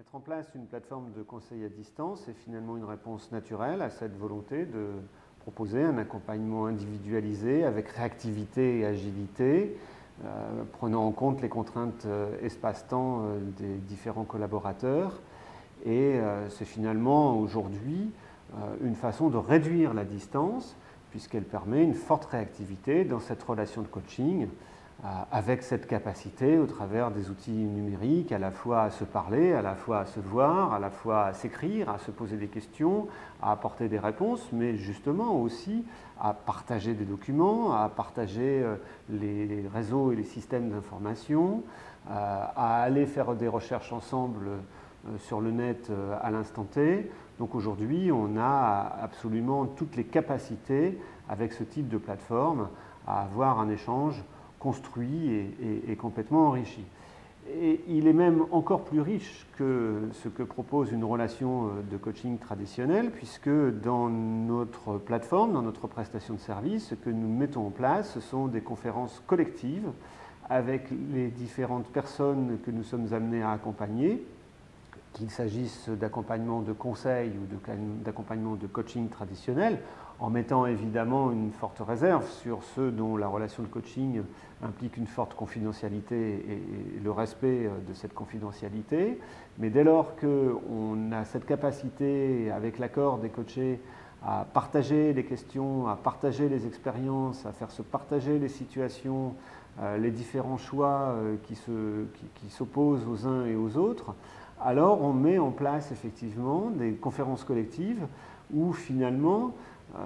Mettre en place une plateforme de conseil à distance est finalement une réponse naturelle à cette volonté de proposer un accompagnement individualisé avec réactivité et agilité, prenant en compte les contraintes espace-temps des différents collaborateurs. Et c'est finalement aujourd'hui une façon de réduire la distance puisqu'elle permet une forte réactivité dans cette relation de coaching avec cette capacité au travers des outils numériques à la fois à se parler, à la fois à se voir, à la fois à s'écrire, à se poser des questions, à apporter des réponses, mais justement aussi à partager des documents, à partager les réseaux et les systèmes d'information, à aller faire des recherches ensemble sur le net à l'instant T. Donc aujourd'hui, on a absolument toutes les capacités avec ce type de plateforme à avoir un échange construit et complètement enrichi. Et il est même encore plus riche que ce que propose une relation de coaching traditionnelle, puisque dans notre plateforme, dans notre prestation de service, ce que nous mettons en place, ce sont des conférences collectives avec les différentes personnes que nous sommes amenés à accompagner, qu'il s'agisse d'accompagnement de conseil ou d'accompagnement de coaching traditionnel, en mettant évidemment une forte réserve sur ceux dont la relation de coaching implique une forte confidentialité et le respect de cette confidentialité. Mais dès lors qu'on a cette capacité, avec l'accord des coachés, à partager les questions, à partager les expériences, à faire se partager les situations, les différents choix qui s'opposent aux uns et aux autres, alors on met en place effectivement des conférences collectives où finalement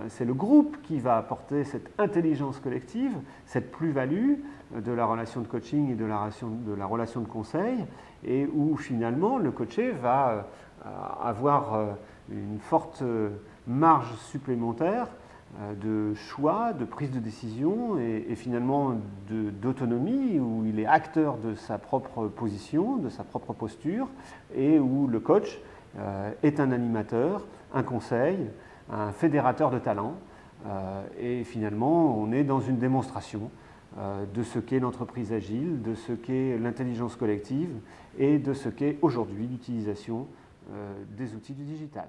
c'est le groupe qui va apporter cette intelligence collective, cette plus-value de la relation de coaching et de la relation de conseil, et où finalement le coaché va avoir une forte marge supplémentaire de choix, de prise de décision et finalement d'autonomie, où il est acteur de sa propre position, de sa propre posture, et où le coach est un animateur, un conseil, un fédérateur de talents, et finalement on est dans une démonstration de ce qu'est l'entreprise agile, de ce qu'est l'intelligence collective et de ce qu'est aujourd'hui l'utilisation des outils du digital.